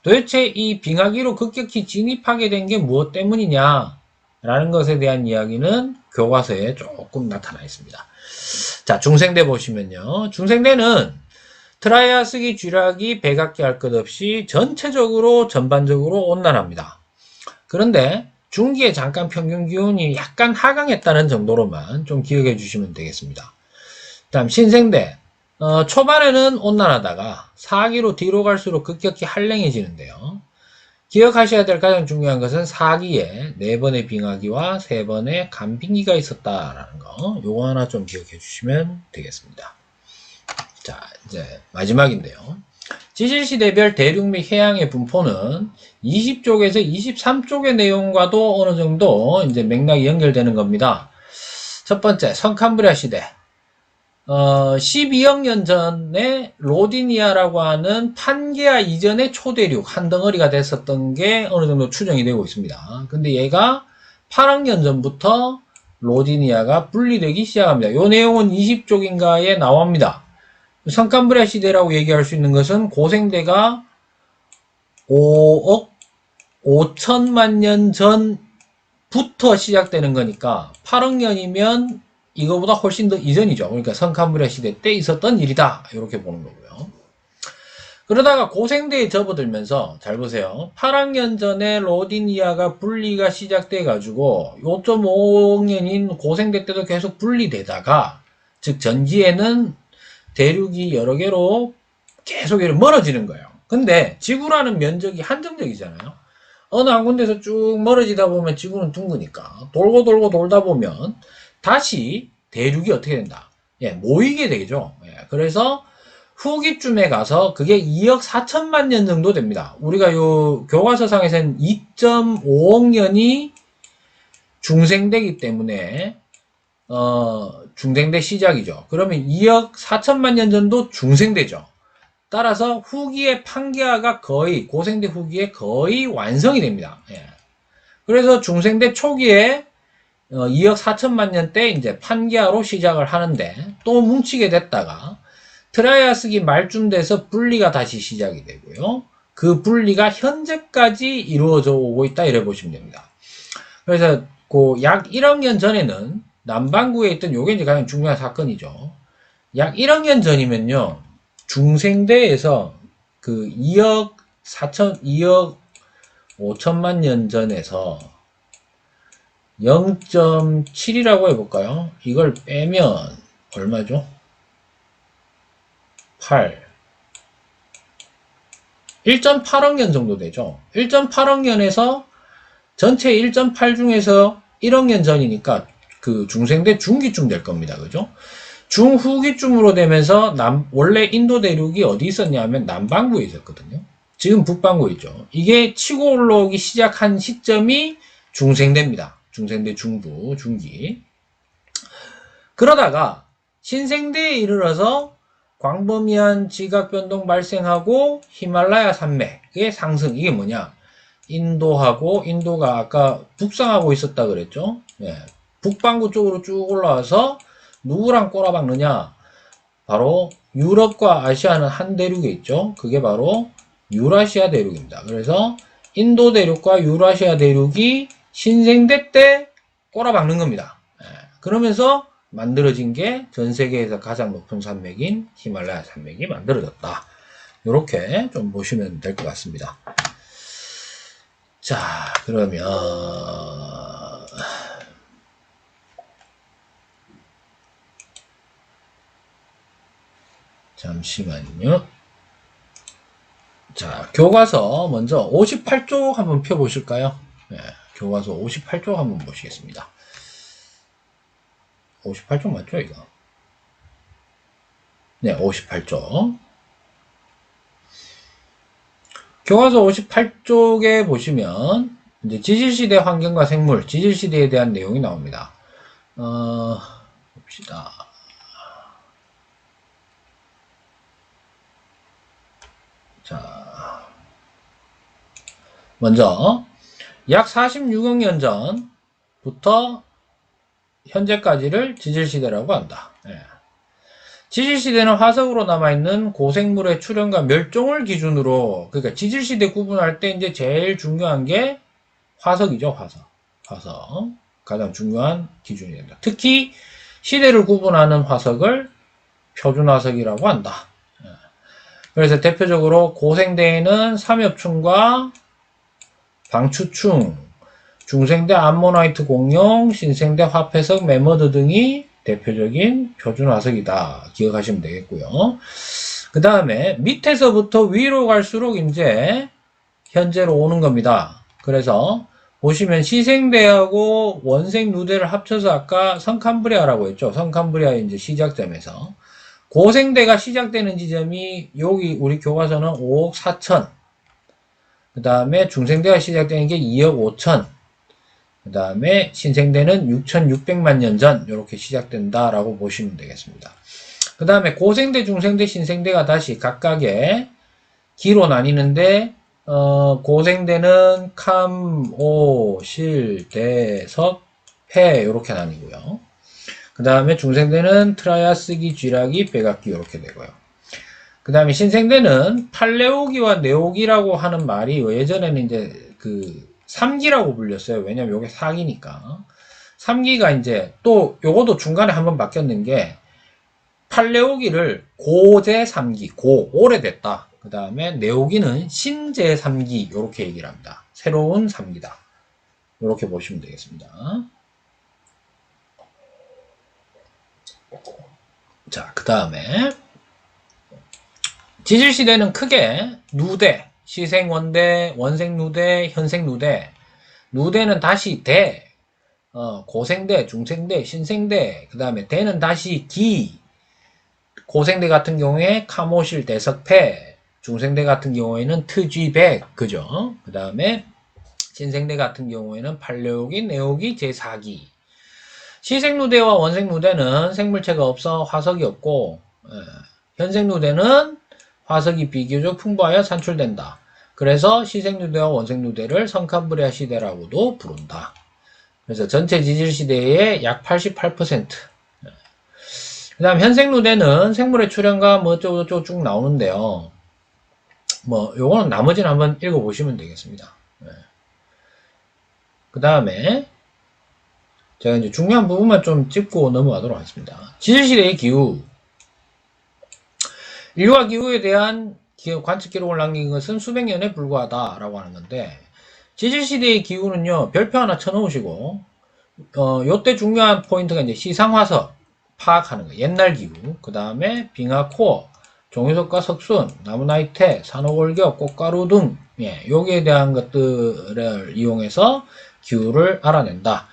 도대체 이 빙하기로 급격히 진입하게 된 게 무엇 때문이냐 라는 것에 대한 이야기는 교과서에 조금 나타나 있습니다. 자, 중생대 보시면요. 중생대는 트라이아스기, 쥐라기, 백악기 할 것 없이 전체적으로 전반적으로 온난합니다. 그런데 중기에 잠깐 평균 기온이 약간 하강했다는 정도로만 좀 기억해 주시면 되겠습니다. 다음 신생대 초반에는 온난하다가 4기로 뒤로 갈수록 급격히 한랭해지는데요. 기억하셔야 될 가장 중요한 것은 4기에 4번의 빙하기와 3번의 간빙기가 있었다라는 거. 요거 하나 좀 기억해 주시면 되겠습니다. 자, 이제 마지막인데요. 지질시대별 대륙 및 해양의 분포는 20쪽에서 23쪽의 내용과도 어느 정도 이제 맥락이 연결되는 겁니다. 첫 번째, 성캄브리아 시대. 12억 년 전에 로디니아라고 하는 판게아 이전의 초대륙 한 덩어리가 됐었던 게 어느 정도 추정이 되고 있습니다. 근데 얘가 8억 년 전부터 로디니아가 분리되기 시작합니다. 이 내용은 20쪽인가에 나옵니다. 성캄브리아 시대라고 얘기할 수 있는 것은 고생대가 5억 5천만 년 전부터 시작되는 거니까 8억 년이면 이거보다 훨씬 더 이전이죠. 그러니까 성캄브리아 시대 때 있었던 일이다. 이렇게 보는 거고요. 그러다가 고생대에 접어들면서 잘 보세요. 8억 년 전에 로디니아가 분리가 시작돼 가지고 5.5억 년인 고생대 때도 계속 분리되다가 즉 전기에는 대륙이 여러 개로 계속 멀어지는 거예요. 근데 지구라는 면적이 한정적이잖아요. 어느 한 군데서 쭉 멀어지다 보면 지구는 둥그니까 돌고 돌고 돌다 보면 다시 대륙이 어떻게 된다? 예, 모이게 되죠. 예, 그래서 후기쯤에 가서 그게 2억 4천만 년 정도 됩니다. 우리가 요 교과서상에서는 2.5억 년이 중생대기 때문에 중생대 시작이죠. 그러면 2억 4천만 년 전도 중생대죠. 따라서 후기의 판게아가 거의 고생대 후기에 거의 완성이 됩니다. 예. 그래서 중생대 초기에 2억 4천만 년 때 이제 판게아로 시작을 하는데 또 뭉치게 됐다가 트라이아스기 말쯤 돼서 분리가 다시 시작이 되고요. 그 분리가 현재까지 이루어져 오고 있다 이래 보시면 됩니다. 그래서 그 약 1억 년 전에는 남반구에 있던 요게 이제 가장 중요한 사건이죠. 약 1억 년 전이면요. 중생대에서 그 2억 5천만 년 전에서 0.7이라고 해볼까요? 이걸 빼면 얼마죠? 8. 1.8억 년 정도 되죠. 1.8억 년에서 전체 1.8 중에서 1억 년 전이니까 그 중생대 중기쯤 될 겁니다. 그죠? 중후기쯤으로 되면서 원래 인도 대륙이 어디 있었냐면 남반구에 있었거든요. 지금 북반구에 있죠. 이게 치고 올라오기 시작한 시점이 중생대입니다. 중생대 중부, 중기. 그러다가 신생대에 이르러서 광범위한 지각변동 발생하고 히말라야 산맥의 상승. 이게 뭐냐? 인도가 아까 북상하고 있었다 그랬죠? 예. 북반구 쪽으로 쭉 올라와서 누구랑 꼬라박느냐? 바로 유럽과 아시아는 한 대륙에 있죠. 그게 바로 유라시아 대륙입니다. 그래서 인도 대륙과 유라시아 대륙이 신생대 때 꼬라박는 겁니다. 그러면서 만들어진 게 전 세계에서 가장 높은 산맥인 히말라야 산맥이 만들어졌다. 이렇게 좀 보시면 될 것 같습니다. 자, 그러면 잠시만요. 자, 교과서 먼저 58쪽 한번 펴보실까요? 네, 교과서 58쪽 한번 보시겠습니다. 58쪽 맞죠, 이거? 네, 58쪽. 교과서 58쪽에 보시면 이제 지질시대 환경과 생물, 지질시대에 대한 내용이 나옵니다. 봅시다. 자, 먼저 약 46억 년 전부터 현재까지를 지질시대라고 한다. 예. 지질시대는 화석으로 남아있는 고생물의 출현과 멸종을 기준으로, 그러니까 지질시대 구분할 때 이제 제일 중요한 게 화석이죠, 화석. 화석. 가장 중요한 기준이 된다. 특히 시대를 구분하는 화석을 표준화석이라고 한다. 그래서 대표적으로 고생대에는 삼엽충과 방추충, 중생대 암모나이트 공룡, 신생대 화폐석, 매머드 등이 대표적인 표준화석이다. 기억하시면 되겠고요. 그 다음에 밑에서부터 위로 갈수록 이제 현재로 오는 겁니다. 그래서 보시면 시생대하고 원생 누대를 합쳐서 아까 성캄브리아라고 했죠. 성캄브리아의 이제 시작점에서 고생대가 시작되는 지점이 여기 우리 교과서는 5억 4천, 그 다음에 중생대가 시작되는 게 2억 5천, 그 다음에 신생대는 6,600만 년 전 이렇게 시작된다라고 보시면 되겠습니다. 그 다음에 고생대, 중생대, 신생대가 다시 각각의 기로 나뉘는데 고생대는 캄, 오, 실, 대, 석, 폐 이렇게 나뉘고요. 그 다음에 중생대는 트라이아스기, 쥐라기, 백악기 이렇게 되고요. 그 다음에 신생대는 팔레오기와 네오기라고 하는 말이 예전에는 이제 그 3기라고 불렸어요. 왜냐면 요게 4기니까. 3기가 이제 또 요것도 중간에 한번 바뀌었는 게 팔레오기를 고제 3기, 오래됐다. 그 다음에 네오기는 신제 3기 요렇게 얘기를 합니다. 새로운 3기다. 요렇게 보시면 되겠습니다. 자, 그 다음에 지질시대는 크게 누대, 시생원대, 원생누대, 현생누대, 누대는 다시 대, 고생대, 중생대, 신생대, 그 다음에 대는 다시 기, 고생대 같은 경우에 카모실 대석패, 중생대 같은 경우에는 트쥐백, 그죠? 그 다음에 신생대 같은 경우에는 팔레오기, 네오기, 제4기. 시생누대와 원생누대는 생물체가 없어 화석이 없고, 현생누대는 화석이 비교적 풍부하여 산출된다. 그래서 시생누대와 원생누대를 성캄브리아 시대라고도 부른다. 그래서 전체 지질시대의 약 88%. 그 다음 현생누대는 생물의 출현과 뭐 어쩌고저쩌고 쭉 나오는데요. 뭐 요거는 나머지는 한번 읽어보시면 되겠습니다. 그 다음에 제가 이제 중요한 부분만 좀 짚고 넘어가도록 하겠습니다. 지질시대의 기후. 인류가 기후에 대한 관측 기록을 남긴 것은 수백 년에 불과하다라고 하는 건데, 지질시대의 기후는요, 별표 하나 쳐놓으시고, 요때 중요한 포인트가 이제 시상화석 파악하는 거, 옛날 기후, 그 다음에 빙하 코어, 종유석과 석순, 나무나이테, 산호골격, 꽃가루 등, 여기에 대한 것들을 이용해서 기후를 알아낸다.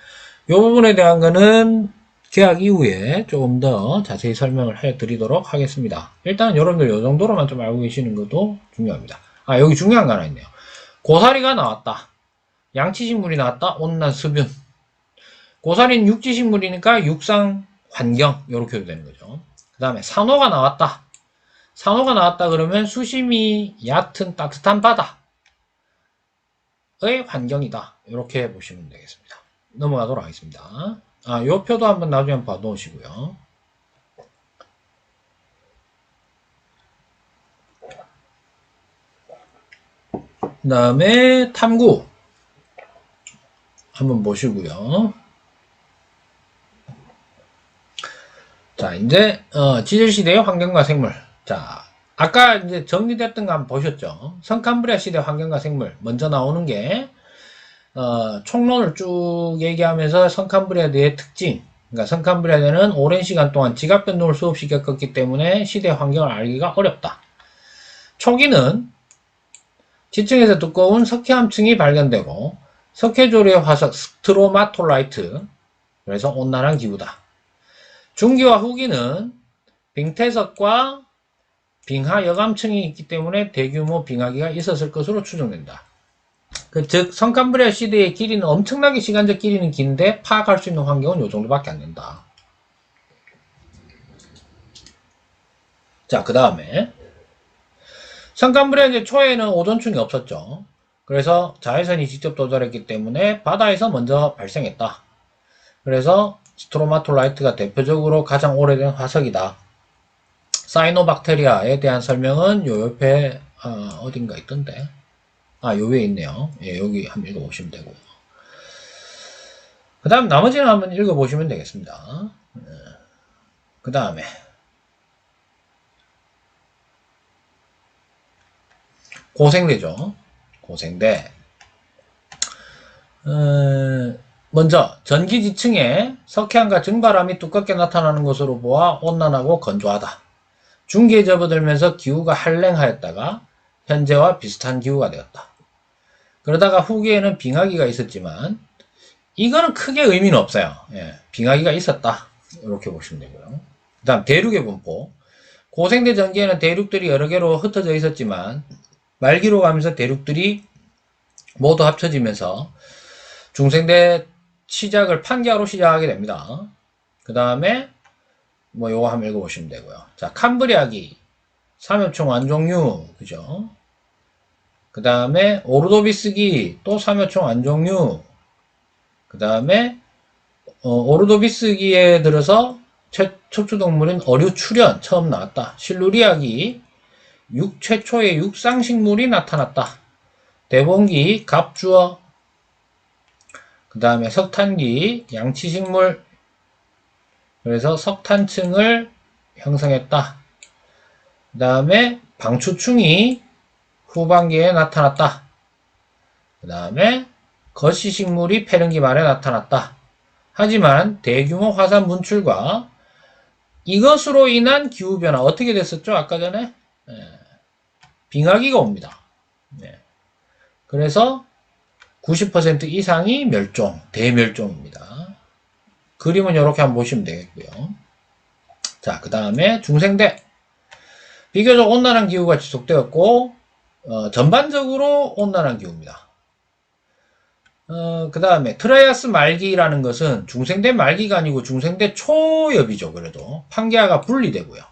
요 부분에 대한 거는 계약 이후에 조금 더 자세히 설명을 해드리도록 하겠습니다. 일단 여러분들 요 정도로만 좀 알고 계시는 것도 중요합니다. 아, 여기 중요한 거 하나 있네요. 고사리가 나왔다. 양치식물이 나왔다. 온난 습윤. 고사리는 육지식물이니까 육상 환경 이렇게 되는 거죠. 그 다음에 산호가 나왔다. 산호가 나왔다 그러면 수심이 얕은 따뜻한 바다의 환경이다. 이렇게 보시면 되겠습니다. 넘어가도록 하겠습니다. 아, 요 표도 한번 나중에 한번 봐 놓으시고요. 그 다음에 탐구 한번 보시고요. 자, 이제 지질시대의 환경과 생물. 자, 아까 이제 정리됐던 거 한번 보셨죠? 성캄브리아 시대 환경과 생물 먼저 나오는 게 총론을 쭉 얘기하면서 성캄브리아대의 특징, 그러니까 성캄브리아대는 오랜 시간 동안 지각 변동을 수없이 겪었기 때문에 시대 환경을 알기가 어렵다. 초기는 지층에서 두꺼운 석회암층이 발견되고 석회조류의 화석 스트로마톨라이트, 그래서 온난한 기후다. 중기와 후기는 빙태석과 빙하 여감층이 있기 때문에 대규모 빙하기가 있었을 것으로 추정된다. 즉 성캄브리아 시대의 길이는 엄청나게 시간적 길이는 긴데 파악할 수 있는 환경은 이 정도밖에 안 된다. 자, 그 다음에 성캄브리아 이제 초에는 오존층이 없었죠. 그래서 자외선이 직접 도달했기 때문에 바다에서 먼저 발생했다. 그래서 스트로마톨라이트가 대표적으로 가장 오래된 화석이다. 사이노박테리아에 대한 설명은 요 옆에 어딘가 있던데. 요 위에 있네요. 예, 여기 한번 읽어보시면 되고. 그 다음 나머지는 한번 읽어보시면 되겠습니다. 그 다음에 고생대죠. 고생대. 먼저 전기지층에 석회암과 증바람이 두껍게 나타나는 것으로 보아 온난하고 건조하다. 중기에 접어들면서 기후가 한랭하였다가 현재와 비슷한 기후가 되었다. 그러다가 후기에는 빙하기가 있었지만 이거는 크게 의미는 없어요. 예, 빙하기가 있었다. 이렇게 보시면 되고요. 그 다음 대륙의 분포. 고생대 전기에는 대륙들이 여러 개로 흩어져 있었지만 말기로 가면서 대륙들이 모두 합쳐지면서 중생대 시작을 판기하로 시작하게 됩니다. 그 다음에 뭐 요거 한번 읽어보시면 되고요. 자, 캄브리아기, 삼엽총 완종류, 그죠? 그 다음에 오르도비스기, 또 삼엽총 완종류. 그 다음에 오르도비스기에 들어서 척추동물인 어류 출현 처음 나왔다. 실루리아기, 최초의 육상식물이 나타났다. 대봉기, 갑주어. 그 다음에 석탄기, 양치식물. 그래서 석탄층을 형성했다. 그 다음에 방추충이 후반기에 나타났다. 그 다음에 거시식물이 폐렴기 말에 나타났다. 하지만 대규모 화산 분출과 이것으로 인한 기후변화 어떻게 됐었죠? 아까 전에 빙하기가 옵니다. 그래서 90% 이상이 멸종, 대멸종입니다. 그림은 이렇게 한번 보시면 되겠고요. 자, 그 다음에 중생대. 비교적 온난한 기후가 지속되었고 전반적으로 온난한 기후입니다. 그 다음에 트라이아스 말기라는 것은 중생대 말기가 아니고 중생대 초엽이죠. 그래도 판게아가 분리되고요.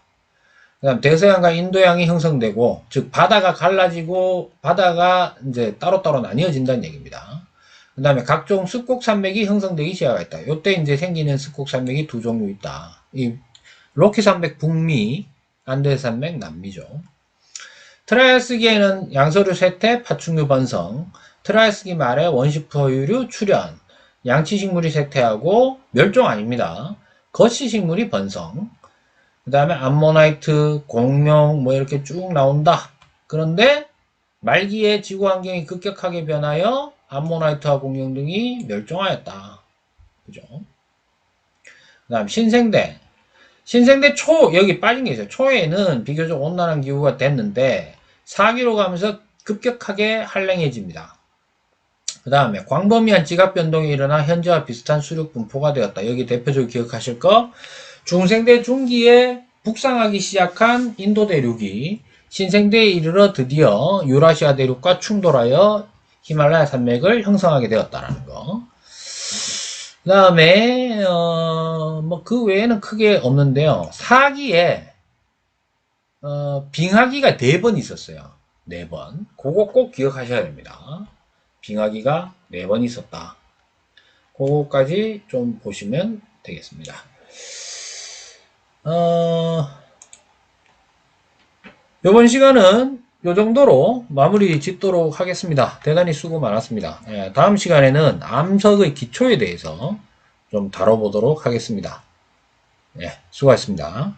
그 다음 대서양과 인도양이 형성되고, 즉 바다가 갈라지고 바다가 이제 따로따로 나뉘어진다는 얘기입니다. 그 다음에 각종 습곡산맥이 형성되기 시작했다. 이때 이제 생기는 습곡산맥이 두 종류 있다. 이 로키산맥 북미, 안데산맥 남미죠. 트라이아스기에는 양서류 쇠퇴, 파충류 번성, 트라이아스기 말에 원시포유류 출현, 양치식물이 쇠퇴하고 멸종 아닙니다. 거시식물이 번성, 그 다음에 암모나이트, 공룡 뭐 이렇게 쭉 나온다. 그런데 말기에 지구 환경이 급격하게 변하여 암모나이트와 공룡 등이 멸종하였다. 그죠? 그 다음 신생대. 신생대 초, 여기 빠진 게 있어요. 초에는 비교적 온난한 기후가 됐는데 4기로 가면서 급격하게 한랭해집니다. 그 다음에 광범위한 지각 변동이 일어나 현재와 비슷한 수륙 분포가 되었다. 여기 대표적으로 기억하실 거, 중생대 중기에 북상하기 시작한 인도 대륙이 신생대에 이르러 드디어 유라시아 대륙과 충돌하여 히말라야 산맥을 형성하게 되었다라는 거. 그 다음에 뭐 그 외에는 크게 없는데요. 4기에 빙하기가 4번 있었어요. 4번. 그거 꼭 기억하셔야 됩니다. 빙하기가 4번 있었다. 그거까지 좀 보시면 되겠습니다. 이번 시간은 이 정도로 마무리 짓도록 하겠습니다. 대단히 수고 많았습니다. 다음 시간에는 암석의 기초에 대해서 좀 다뤄보도록 하겠습니다. 수고하셨습니다.